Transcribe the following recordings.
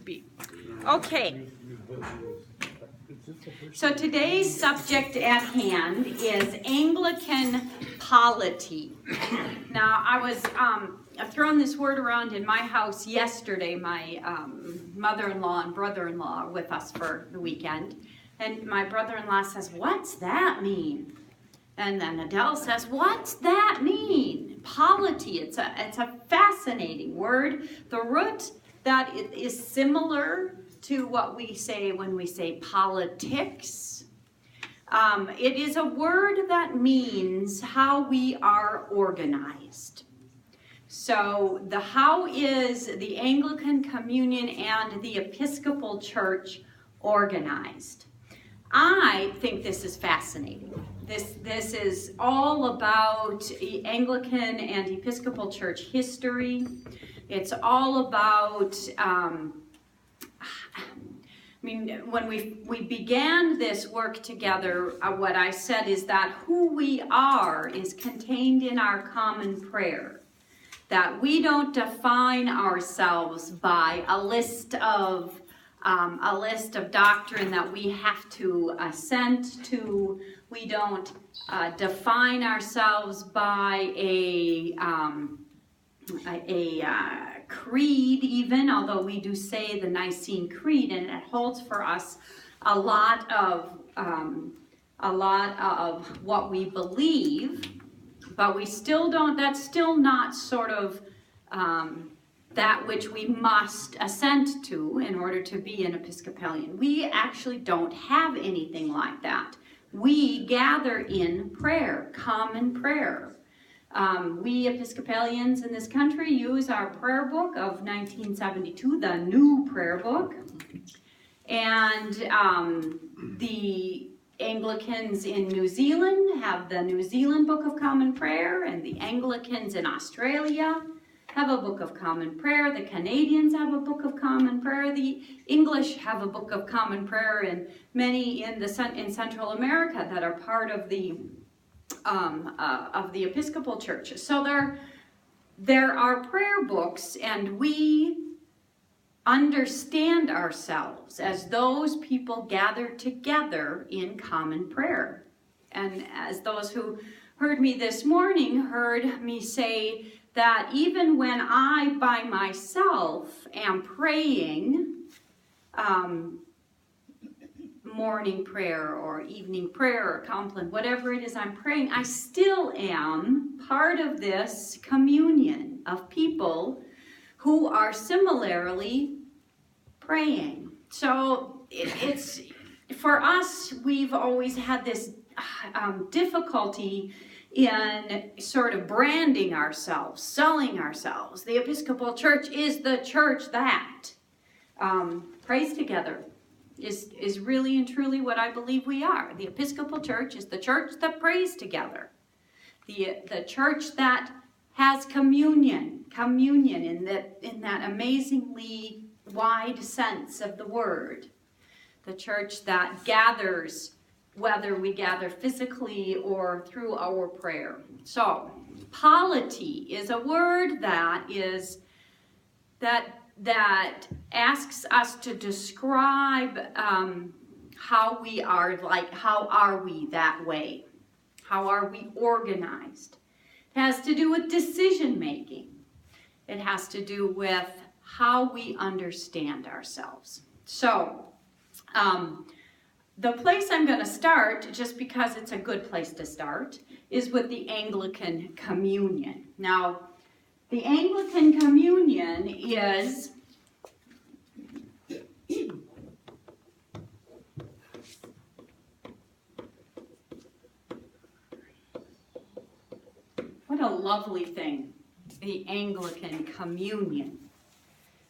be. Okay. So today's subject at hand is Anglican polity. Now, I was throwing this word around in my house yesterday. My mother-in-law and brother-in-law were with us for the weekend. And my brother-in-law says, "What's that mean?" And then Adele says, "What's that mean?" Polity, it's a fascinating word. The root that is similar to what we say when we say politics. It is a word that means how we are organized. So how is the Anglican Communion and the Episcopal Church organized? I think this is fascinating. This is all about Anglican and Episcopal Church history. It's all about, when we began this work together, what I said is that who we are is contained in our common prayer. That we don't define ourselves by a list of doctrine that we have to assent to. We don't define ourselves by a creed even, although we do say the Nicene Creed, and it holds for us a lot of what we believe, but we still don't, that's still not sort of that which we must assent to in order to be an Episcopalian. We actually don't have anything like that. We gather in prayer, common prayer. We Episcopalians in this country use our prayer book of 1972, the New Prayer Book. And the Anglicans in New Zealand have the New Zealand Book of Common Prayer, and the Anglicans in Australia have a Book of Common Prayer. The Canadians have a Book of Common Prayer. The English have a Book of Common Prayer, and many in Central America that are part of the Episcopal Church. So there are prayer books, and we understand ourselves as those people gathered together in common prayer. And as those who heard me this morning heard me say that even when I by myself am praying morning prayer or evening prayer or compline, whatever it is I'm praying, I still am part of this communion of people who are similarly praying. So it's for us, we've always had this difficulty in sort of branding ourselves, selling ourselves. The Episcopal Church is the church that prays together. Is really and truly what I believe we are. The Episcopal Church is the church that prays together. The church that has communion in that amazingly wide sense of the word. The church that gathers, whether we gather physically or through our prayer. So, polity is a word that asks us to describe how we are, like how are we that way? How are we organized? It has to do with decision making. It has to do with how we understand ourselves. So, the place I'm going to start, just because it's a good place to start, is with the Anglican Communion. Now, the Anglican Communion is what a lovely thing, the Anglican Communion.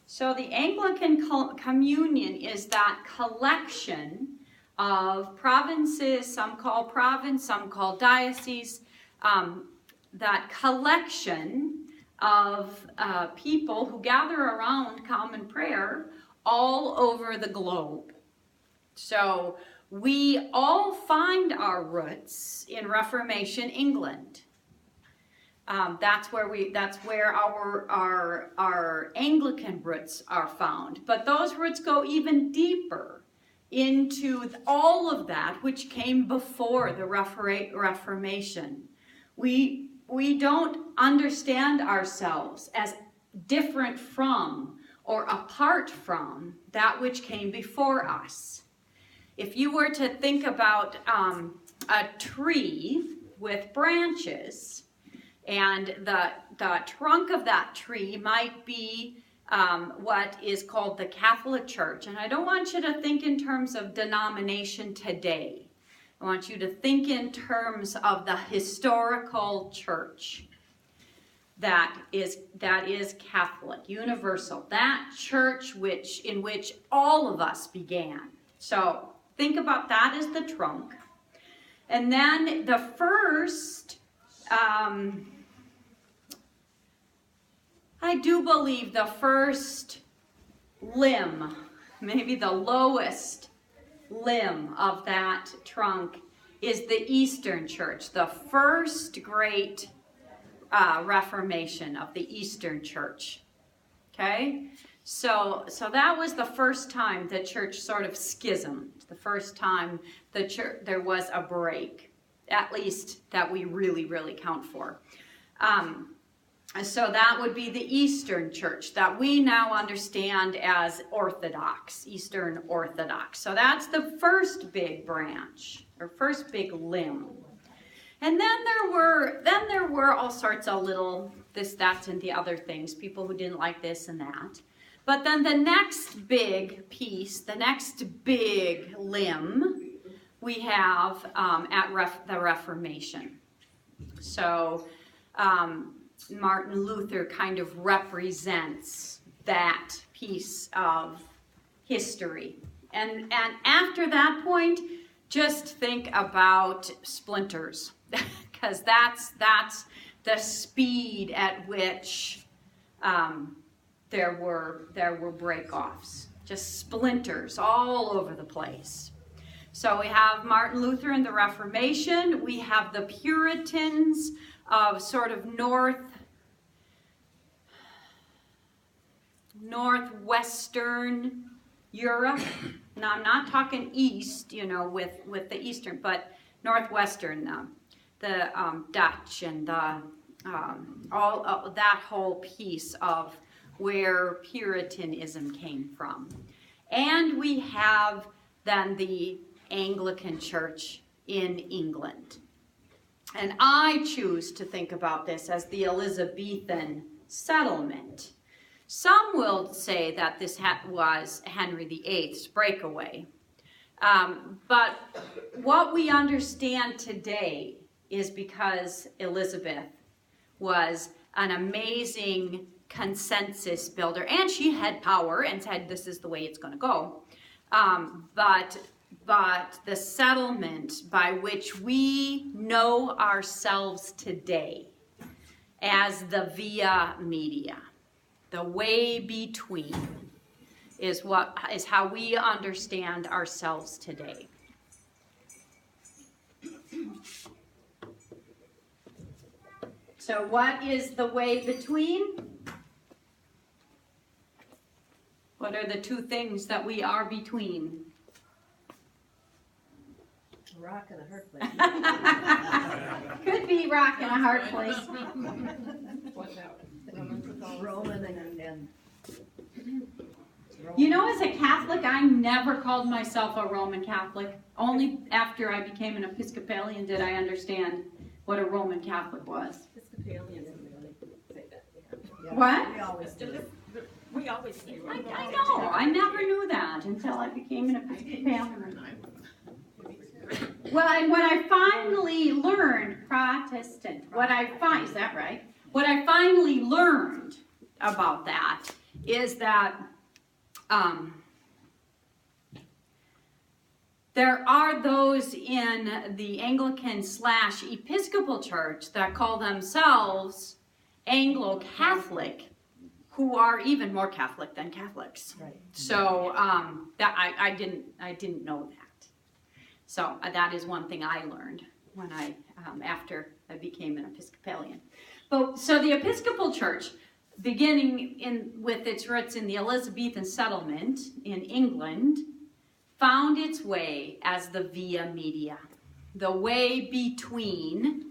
So the Anglican Communion is that collection of provinces, some call province, some call diocese, that collection of people who gather around common prayer all over the globe. So we all find our roots in Reformation England. That's where our Anglican roots are found. But those roots go even deeper into all of that which came before the Reformation. We don't understand ourselves as different from or apart from that which came before us. If you were to think about a tree with branches, and the trunk of that tree might be what is called the Catholic Church. And I don't want you to think in terms of denomination today. I want you to think in terms of the historical church that is Catholic, universal. That church in which all of us began. So think about that as the trunk. And then the first, I do believe the first limb, maybe the lowest limb of that trunk, is the Eastern Church, the first great Reformation of the Eastern Church. Okay? So that was the first time the church sort of schismed, the first time the church, there was a break, at least that we really, really count for. So that would be the Eastern Church that we now understand as Orthodox, Eastern Orthodox. So that's the first big branch, or first big limb. And then there were all sorts of little this, that, and the other things, people who didn't like this and that. But then the next big piece, the next big limb, we have at the Reformation. So Martin Luther kind of represents that piece of history. And after that point, just think about splinters, because that's the speed at which there were break-offs, just splinters all over the place. So we have Martin Luther and the Reformation. We have the Puritans of sort of northwestern Europe. Now I'm not talking east, with the Eastern, but northwestern, the Dutch and the all that whole piece of where Puritanism came from. And we have then the Anglican Church in England. And I choose to think about this as the Elizabethan settlement. Some will say that this was Henry VIII's breakaway. But what we understand today is because Elizabeth was an amazing consensus builder, and she had power and said this is the way it's going to go. But the settlement by which we know ourselves today as the via media, the way between, is how we understand ourselves today. So what is the way between? What are the two things that we are between? A rock and a hard place. Could be rock and a hard place. What now? Roman and You know, as a Catholic, I never called myself a Roman Catholic. Only after I became an Episcopalian did I understand what a Roman Catholic was. Episcopalians really say that. Yeah. What? We always do. We always say Roman. I know. I never knew that until I became an Episcopalian. Well, and what I finally learned, Protestant, is that right? What I finally learned about that is that there are those in the Anglican/Episcopal Church that call themselves Anglo-Catholic, who are even more Catholic than Catholics. Right. So that I didn't know that. So that is one thing I learned when after I became an Episcopalian. So the Episcopal Church, beginning with its roots in the Elizabethan settlement in England, found its way as the via media, the way between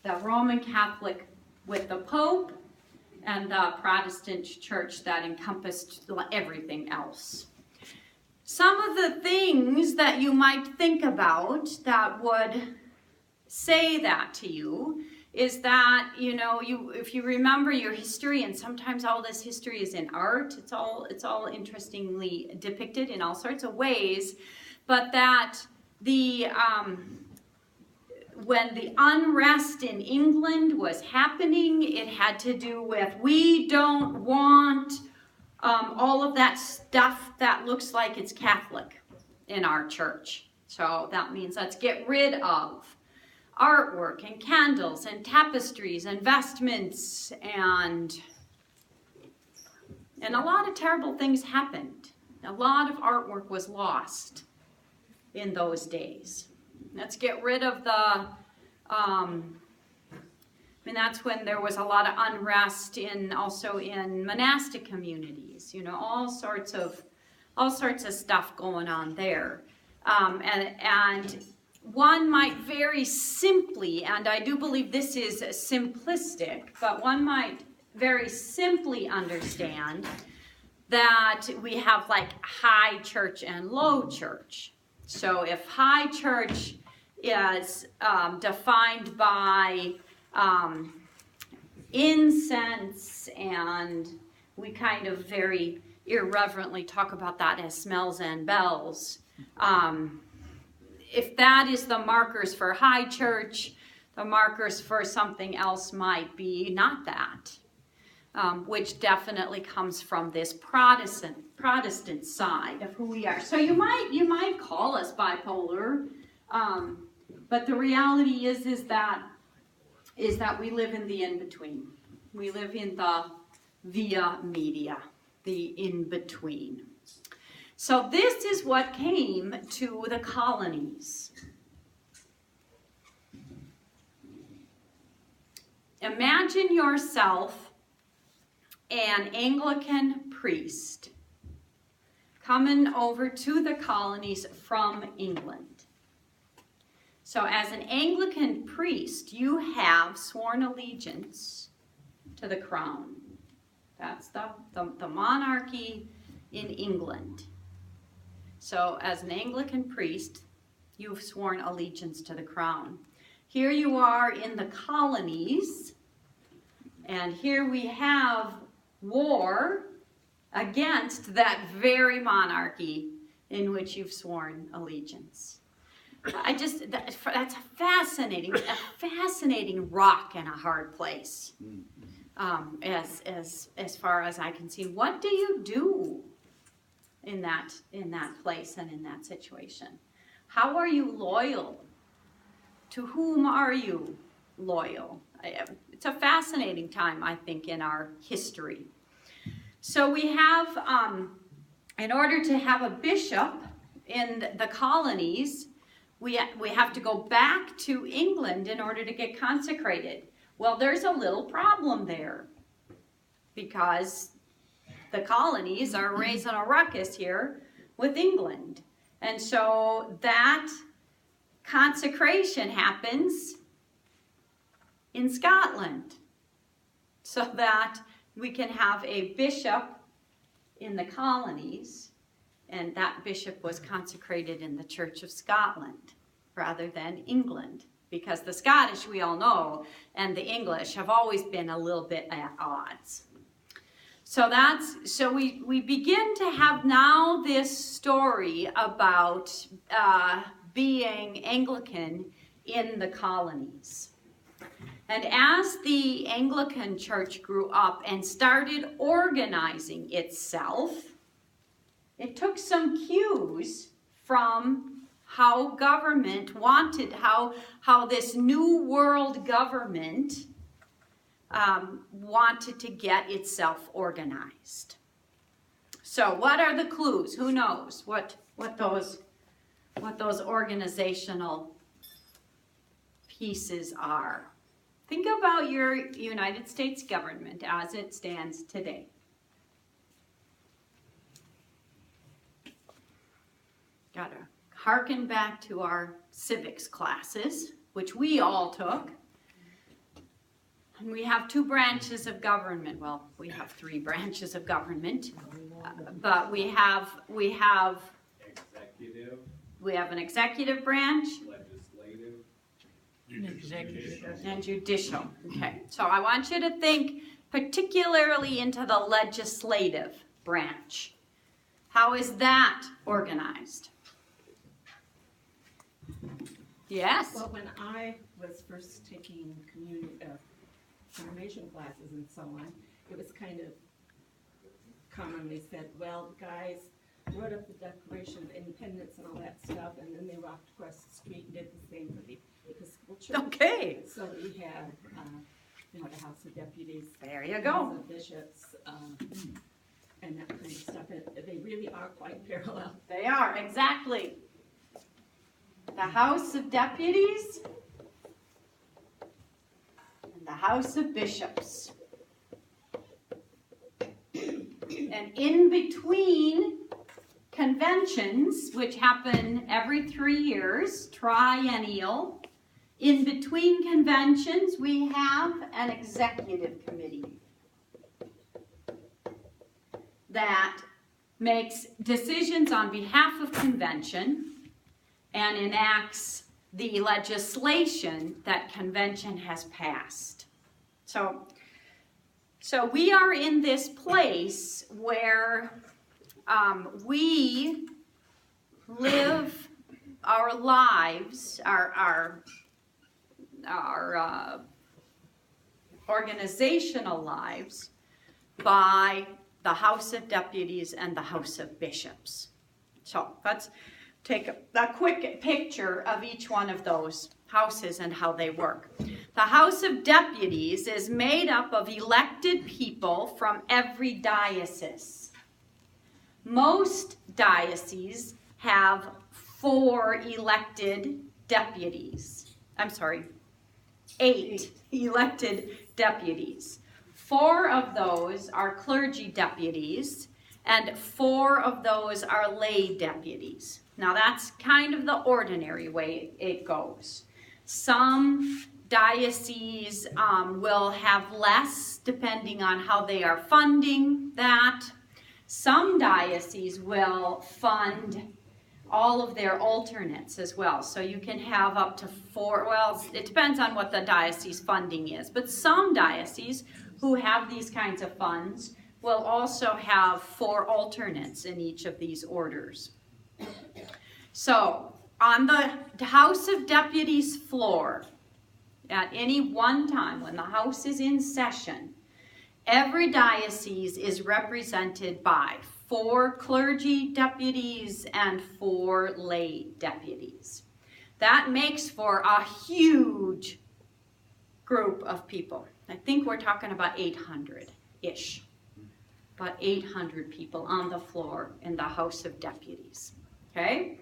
the Roman Catholic with the Pope and the Protestant church that encompassed everything else. Some of the things that you might think about that would say that to you is that, if you remember your history, and sometimes all this history is in art, it's all interestingly depicted in all sorts of ways, but that when the unrest in England was happening, it had to do with, we don't want all of that stuff that looks like it's Catholic in our church. So that means let's get rid of artwork and candles and tapestries and vestments, and a lot of terrible things happened. A lot of artwork was lost in those days. Let's get rid of that's when there was a lot of unrest also in monastic communities, all sorts of stuff going on there. And one might very simply, and I do believe this is simplistic, but one might very simply understand that we have like high church and low church. So if high church is defined by incense, and we kind of very irreverently talk about that as smells and bells, if that is the markers for high church, the markers for something else might be not that, which definitely comes from this Protestant side of who we are. So you might call us bipolar, but the reality is that we live in the in-between. We live in the via media, the in-between. So this is what came to the colonies. Imagine yourself an Anglican priest coming over to the colonies from England. So as an Anglican priest, you have sworn allegiance to the crown. That's the monarchy in England. So as an Anglican priest, you've sworn allegiance to the crown. Here you are in the colonies, and here we have war against that very monarchy in which you've sworn allegiance. That's a fascinating rock and a hard place. As far as I can see, what do you do in that place and in that situation? How are you loyal? To whom are you loyal? It's a fascinating time, I think, in our history. So we have, in order to have a bishop in the colonies, we have to go back to England in order to get consecrated. Well, there's a little problem there, because the colonies are raising a ruckus here with England. And so that consecration happens in Scotland, so that we can have a bishop in the colonies, and that bishop was consecrated in the Church of Scotland rather than England, because the Scottish, we all know, and the English have always been a little bit at odds. So we begin to have now this story about being Anglican in the colonies. And as the Anglican Church grew up and started organizing itself, it took some cues from how government wanted, how this new world government wanted to get itself organized. So what are the clues? Who knows what those organizational pieces are? Think about your United States government as it stands today. Got to harken back to our civics classes, which we all took. And we have two branches of government. Well, we have three branches of government, but we have Executive, an executive branch legislative, and judicial. Okay, so I want you to think particularly into the legislative branch. How is that organized? Yes? Well, when I was first taking confirmation classes and so on, it was kind of commonly said, well, guys wrote up the Declaration of Independence and all that stuff, and then they walked across the street and did the same for the Episcopal Church. Okay. So we had, the House of Deputies. There you House go. of Bishops, and that kind of stuff. And they really are quite parallel. They are, exactly. The House of Deputies and the House of Bishops. And in between conventions, which happen every 3 years, triennial, in between conventions, we have an executive committee that makes decisions on behalf of convention and enacts the legislation that convention has passed. So we are in this place where we live our lives, our organizational lives by the House of Deputies and the House of Bishops. So let's take a quick picture of each one of those houses and how they work. The House of Deputies is made up of elected people from every diocese. Most dioceses have 4 elected deputies. 8 elected deputies. 4 of those are clergy deputies, and 4 of those are lay deputies. Now that's kind of the ordinary way it goes. Some dioceses will have less depending on how they are funding that. Some dioceses will fund all of their alternates as well. So you can have up to 4, well, it depends on what the diocese funding is, but some dioceses who have these kinds of funds will also have 4 alternates in each of these orders. So on the House of Deputies floor, at any one time when the House is in session, every diocese is represented by 4 clergy deputies and 4 lay deputies. That makes for a huge group of people. I think we're talking about 800-ish. About 800 people on the floor in the House of Deputies. Okay?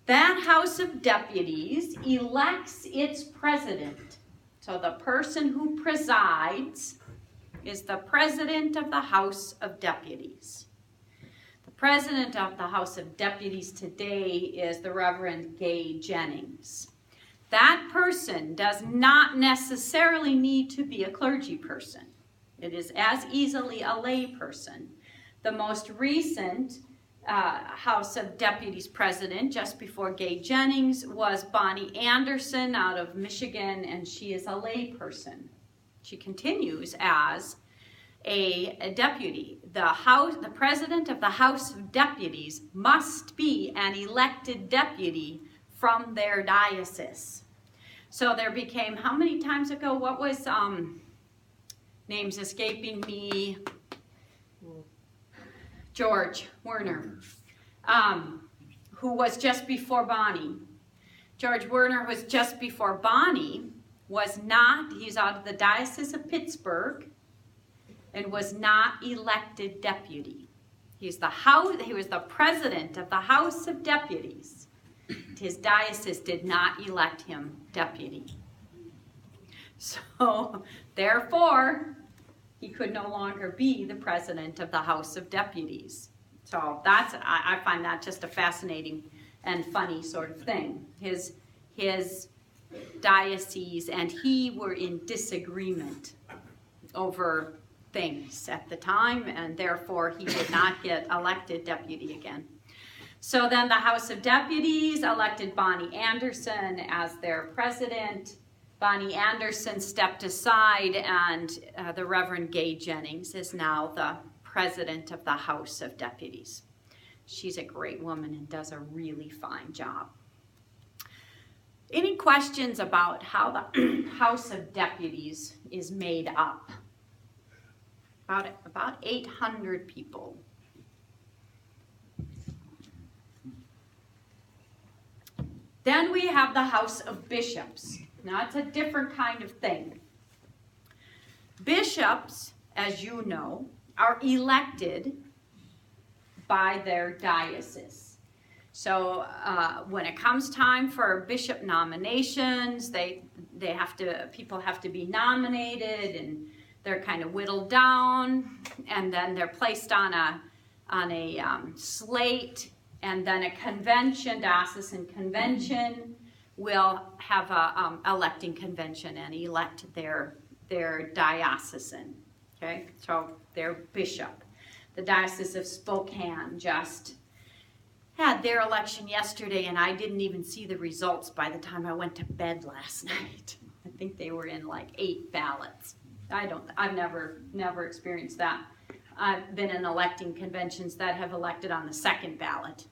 That House of Deputies elects its president. So the person who presides is the president of the House of Deputies. The president of the House of Deputies today is the Reverend Gay Jennings. That person does not necessarily need to be a clergy person. It is as easily a lay person. The most recent House of Deputies president, just before Gay Jennings, was Bonnie Anderson out of Michigan, and she is a lay person. She continues as a deputy. The president of the House of Deputies must be an elected deputy from their diocese. So there became, how many times ago, what was, names escaping me, George Werner, who was just before Bonnie. George Werner was just before Bonnie, he's out of the Diocese of Pittsburgh, and was not elected deputy. He was the president of the House of Deputies. His diocese did not elect him deputy. So, therefore, he could no longer be the president of the House of Deputies. So I find that just a fascinating and funny sort of thing. His diocese and he were in disagreement over things at the time, and therefore he did not get elected deputy again. So then the House of Deputies elected Bonnie Anderson as their president. Bonnie Anderson stepped aside, and the Reverend Gay Jennings is now the president of the House of Deputies. She's a great woman and does a really fine job. Any questions about how the House of Deputies is made up? About 800 people. Then we have the House of Bishops. Now, it's a different kind of thing. Bishops, as you know, are elected by their diocese. So when it comes time for bishop nominations, people have to be nominated, and they're kind of whittled down, and then they're placed on a slate, and then a convention, diocesan convention, will have a electing convention and elect their diocesan. Okay, so their bishop. The Diocese of Spokane just had their election yesterday, and I didn't even see the results by the time I went to bed last night. I think they were in like 8 ballots. I've never experienced that. I've been in electing conventions that have elected on the second ballot.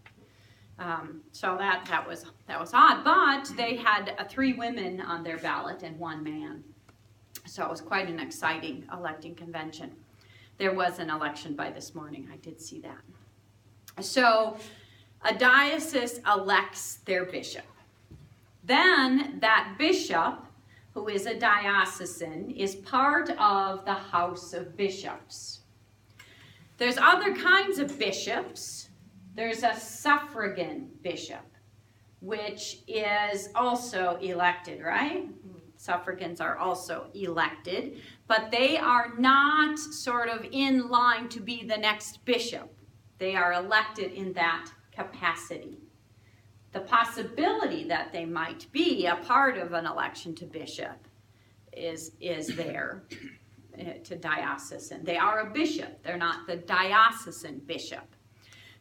So that was odd, but they had 3 women on their ballot and 1 man. So it was quite an exciting electing convention. There was an election by this morning. I did see that. So a diocese elects their bishop. Then that bishop, who is a diocesan, is part of the House of Bishops. There's other kinds of bishops. There's a suffragan bishop, which is also elected, right? Suffragans are also elected, but they are not sort of in line to be the next bishop. They are elected in that capacity. The possibility that they might be a part of an election to bishop is there to diocesan. They are a bishop. They're not the diocesan bishop.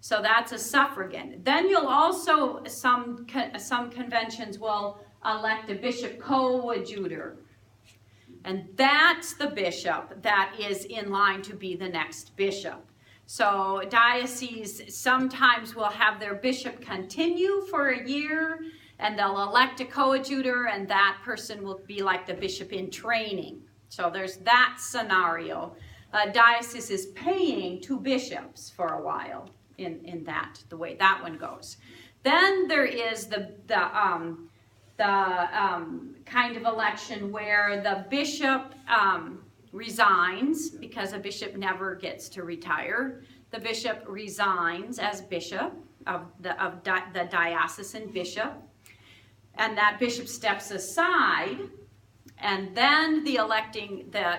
So that's a suffragan. Then you'll also, some conventions will elect a bishop coadjutor. And that's the bishop that is in line to be the next bishop. So dioceses sometimes will have their bishop continue for a year, and they'll elect a coadjutor, and that person will be like the bishop in training. So there's that scenario. A diocese is paying 2 bishops for a while in that, the way that one goes. Then there is the kind of election where the bishop resigns, because a bishop never gets to retire. The bishop resigns as bishop of the diocesan bishop, and that bishop steps aside, and then the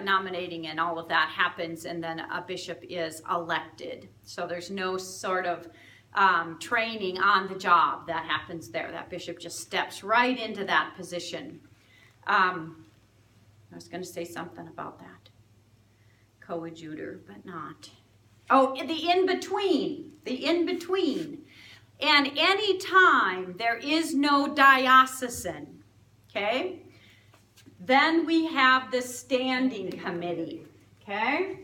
nominating and all of that happens, and then a bishop is elected. So there's no sort of training on the job that happens there. That bishop just steps right into that position. I was going to say something about that. Coadjutor, but not. Oh, the in-between. The in-between. And any time there is no diocesan, okay, then we have the standing committee, okay?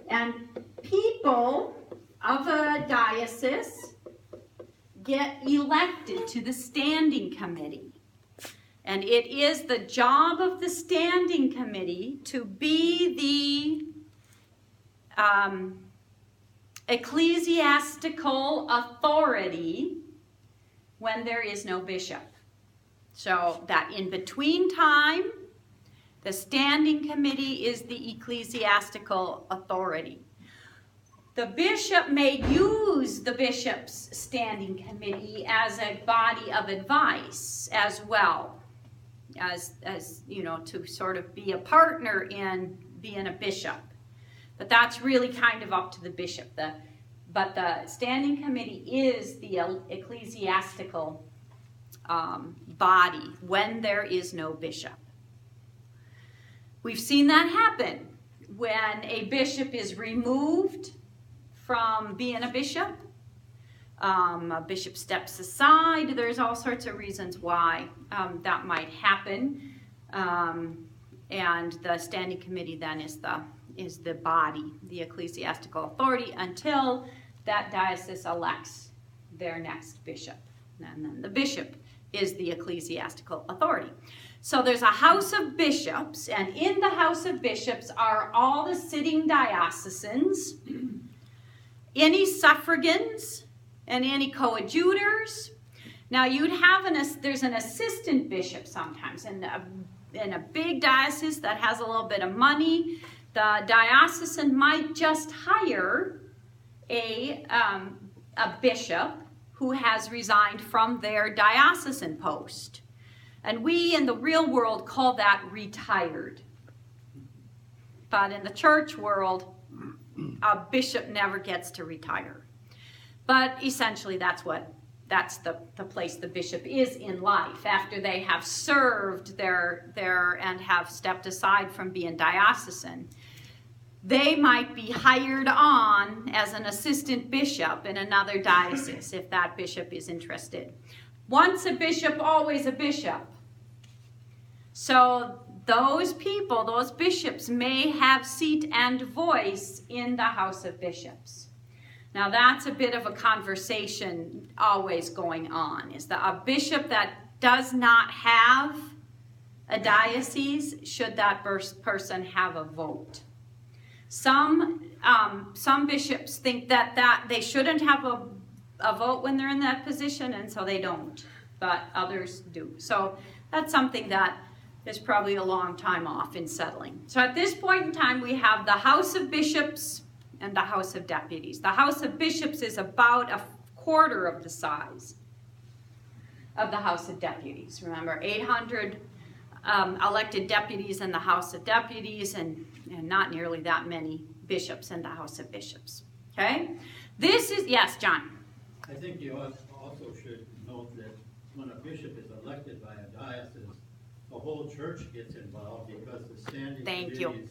And people of a diocese get elected to the standing committee. And it is the job of the standing committee to be the ecclesiastical authority when there is no bishop. So that in between time, the standing committee is the ecclesiastical authority. The bishop may use the bishop's standing committee as a body of advice as well, as you know, to sort of be a partner in being a bishop. But that's really kind of up to the bishop. But the standing committee is the ecclesiastical body when there is no bishop. We've seen that happen when a bishop is removed from being a bishop. A bishop steps aside. There's all sorts of reasons why that might happen. And the standing committee then is the body, the ecclesiastical authority, until that diocese elects their next bishop. And then the bishop is the ecclesiastical authority. So there's a house of bishops, and in the house of bishops are all the sitting diocesans, any suffragans, and any coadjutors. Now you'd have there's an assistant bishop sometimes in a big diocese that has a little bit of money. The diocesan might just hire a bishop who has resigned from their diocesan post. And we in the real world call that retired. But in the church world, a bishop never gets to retire. But essentially that's the place the bishop is in life after they have served their and have stepped aside from being diocesan. They might be hired on as an assistant bishop in another diocese if that bishop is interested. Once a bishop, always a bishop. So those people, those bishops, may have seat and voice in the house of bishops. Now that's a bit of a conversation always going on. Is that a bishop that does not have a diocese, should that person have a vote? Some bishops think that they shouldn't have a vote when they're in that position, and so they don't, but others do. So that's something that is probably a long time off in settling. So at this point in time, we have the House of Bishops and the House of Deputies. The House of Bishops is about a quarter of the size of the House of Deputies. Remember, 800 elected deputies in the House of Deputies, and not nearly that many bishops in the House of Bishops. Okay? This is, yes, John? I think you also should note that when a bishop is elected by a diocese, the whole church gets involved because the standing committees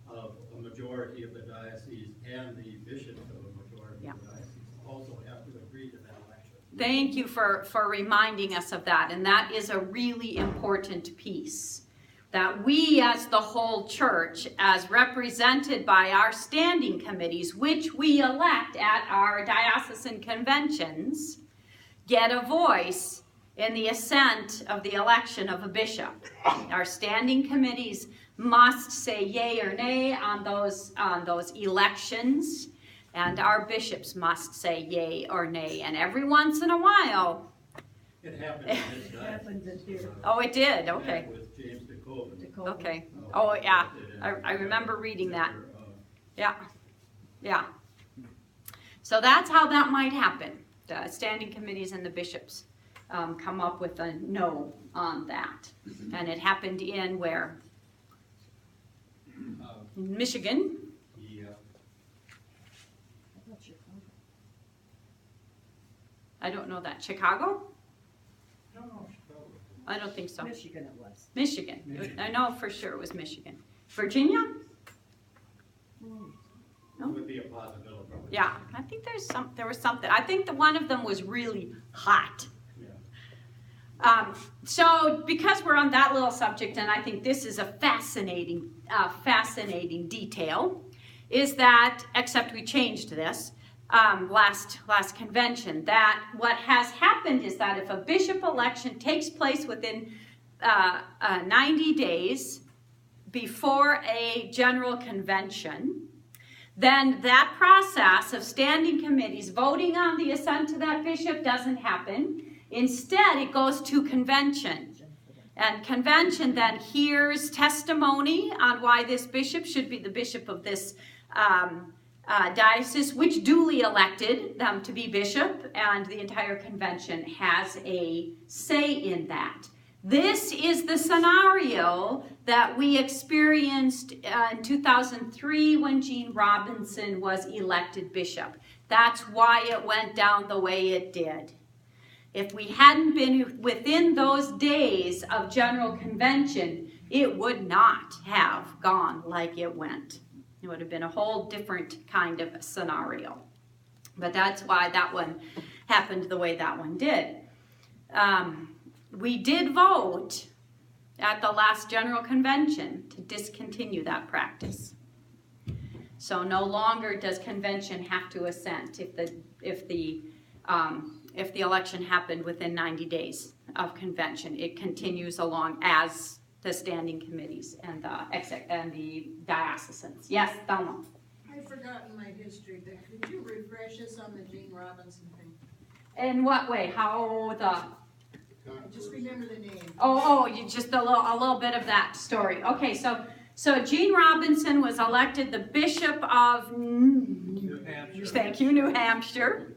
of a majority of the diocese and the bishops of a majority of the diocese also have to agree to that election. Thank you for reminding us of that, and that is a really important piece. That we as the whole church, as represented by our standing committees, which we elect at our diocesan conventions, get a voice in the assent of the election of a bishop. Our standing committees must say yay or nay on those elections, and our bishops must say yay or nay. And every once in a while, it happened in this oh, it did. Okay. With James DeCoven. Okay. Oh, yeah. I remember reading that. Yeah. Yeah. So that's how that might happen. The standing committees and the bishops come up with a no on that. And it happened in where? Michigan. Yeah. I don't know that. Chicago? No, Chicago. I don't think so. Michigan it was. Michigan. I know for sure it was Michigan. Virginia? It would be a possibility. Yeah, I think there was something. I think one of them was really hot. Yeah. So because we're on that little subject, and I think this is a fascinating detail, is that, except we changed this last convention, that what has happened is that if a bishop election takes place within 90 days before a general convention, then that process of standing committees voting on the assent to that bishop doesn't happen. Instead, it goes to convention. And convention then hears testimony on why this bishop should be the bishop of this diocese, which duly elected them to be bishop, and the entire convention has a say in that. This is the scenario that we experienced in 2003 when Gene Robinson was elected bishop. That's why it went down the way it did. If we hadn't been within those days of General Convention, it would not have gone like it went. It would have been a whole different kind of scenario. But that's why that one happened the way that one did. We did vote at the last General Convention to discontinue that practice. So no longer does convention have to assent if the election happened within 90 days of convention. It continues along as the standing committees and the diocesans. Yes, Thelma? I've forgotten my history, but could you refresh us on the Gene Robinson thing? In what way? How the... I just remember the name. You just a little bit of that story. Okay, so Gene Robinson was elected the Bishop of New Hampshire. Thank you, New Hampshire.